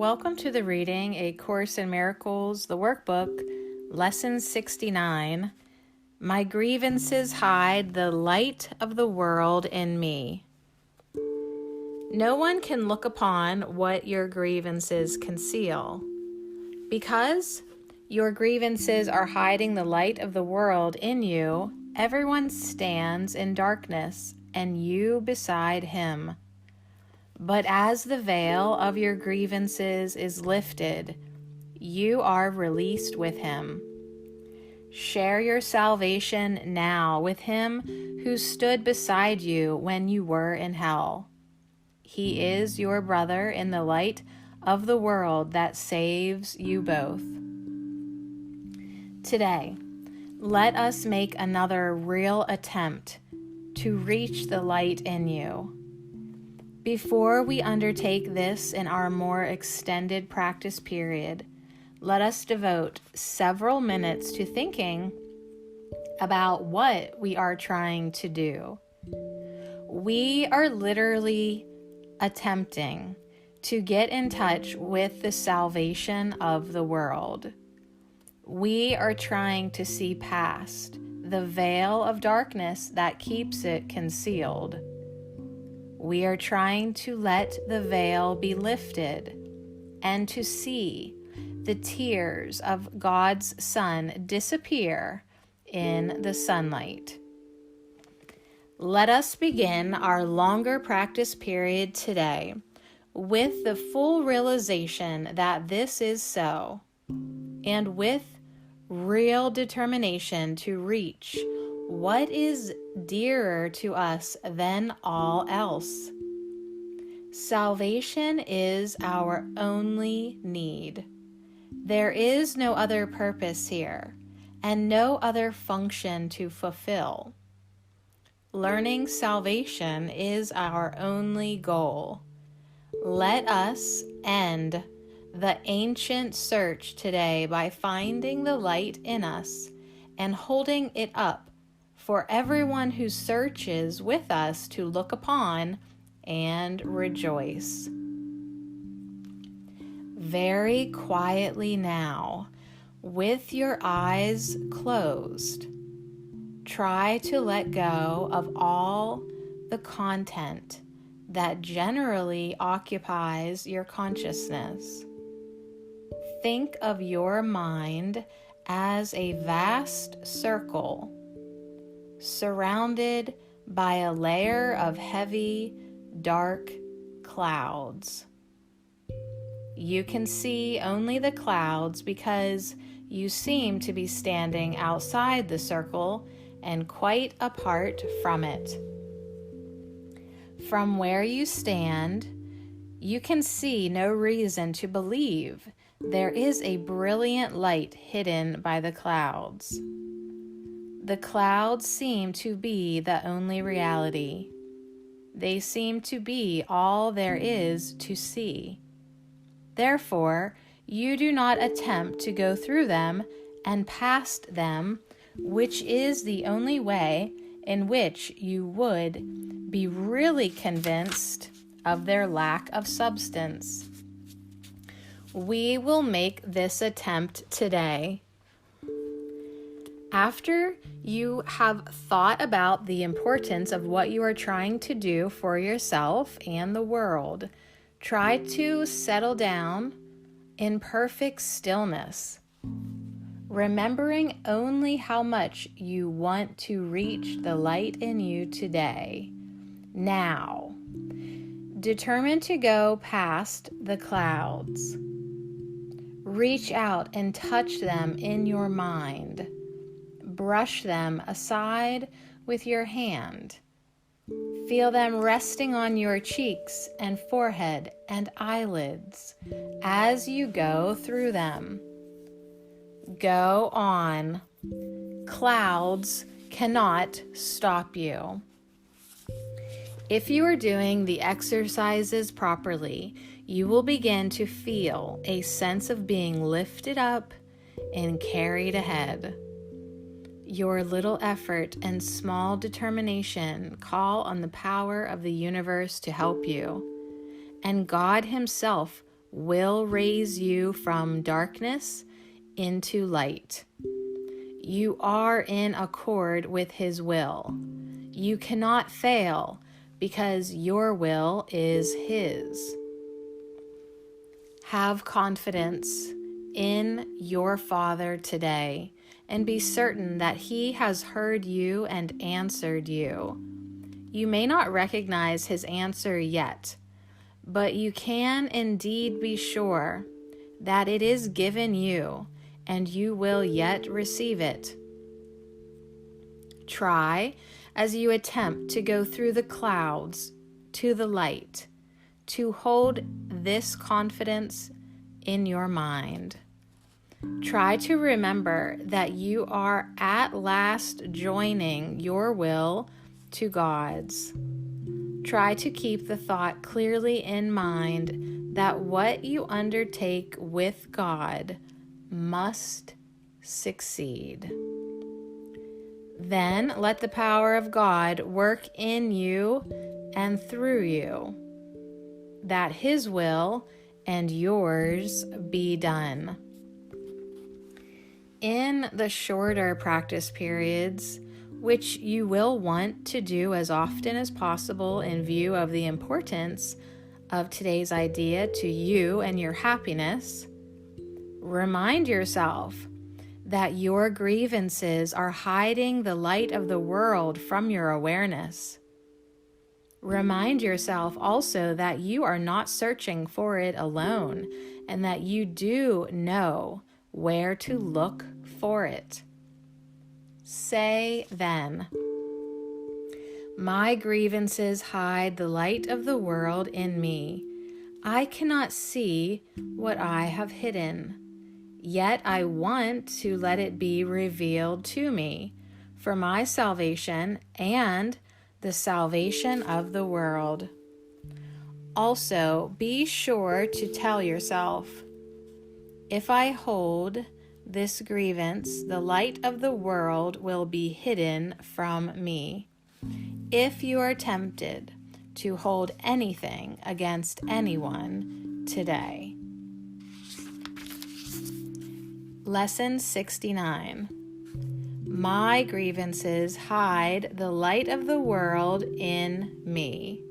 Welcome to the reading, A Course in Miracles, the workbook, Lesson 69. My grievances hide the light of the world in me. No one can look upon what your grievances conceal. Because your grievances are hiding the light of the world in you, everyone stands in darkness, and you beside him. But as the veil of your grievances is lifted, you are released with him. Share your salvation now with him who stood beside you when you were in hell. He is your brother in the light of the world that saves you both. Today, let us make another real attempt to reach the light in you. Before we undertake this in our more extended practice period, let us devote several minutes to thinking about what we are trying to do. We are literally attempting to get in touch with the salvation of the world. We are trying to see past the veil of darkness that keeps it concealed. We are trying to let the veil be lifted and to see the tears of God's Son disappear in the sunlight. Let us begin our longer practice period today with the full realization that this is so, and with real determination to reach what is dearer to us than all else. Salvation is our only need. There is no other purpose here, and no other function to fulfill. Learning salvation is our only goal. Let us end the ancient search today by finding the light in us and holding it up for everyone who searches with us to look upon and rejoice. Very quietly now, with your eyes closed, try to let go of all the content that generally occupies your consciousness. Think of your mind as a vast circle surrounded by a layer of heavy, dark clouds. You can see only the clouds because you seem to be standing outside the circle and quite apart from it. From where you stand, you can see no reason to believe there is a brilliant light hidden by the clouds. The clouds seem to be the only reality. They seem to be all there is to see. Therefore, you do not attempt to go through them and past them, which is the only way in which you would be really convinced of their lack of substance. We will make this attempt today. After you have thought about the importance of what you are trying to do for yourself and the world, try to settle down in perfect stillness, remembering only how much you want to reach the light in you today. Now, determine to go past the clouds. Reach out and touch them in your mind. Brush them aside with your hand. Feel them resting on your cheeks and forehead and eyelids as you go through them. Go on. Clouds cannot stop you. If you are doing the exercises properly, you will begin to feel a sense of being lifted up and carried ahead. Your little effort and small determination call on the power of the universe to help you, and God Himself will raise you from darkness into light. You are in accord with His will. You cannot fail because your will is His. Have confidence in your Father today and be certain that He has heard you and answered you. You may not recognize His answer yet, but you can indeed be sure that it is given you and you will yet receive it. Try as you attempt to go through the clouds to the light, to hold this confidence in your mind. Try to remember that you are at last joining your will to God's. Try to keep the thought clearly in mind that what you undertake with God must succeed. Then let the power of God work in you and through you, that His will and yours be done. In the shorter practice periods, which you will want to do as often as possible in view of the importance of today's idea to you and your happiness, remind yourself that your grievances are hiding the light of the world from your awareness. Remind yourself also that you are not searching for it alone and that you do know where to look for it. Say then, my grievances hide the light of the world in me. I cannot see what I have hidden. Yet I want to let it be revealed to me for my salvation and the salvation of the world. Also, be sure to tell yourself, if I hold this grievance, the light of the world will be hidden from me. If you are tempted to hold anything against anyone today. Lesson 69. My grievances hide the light of the world in me.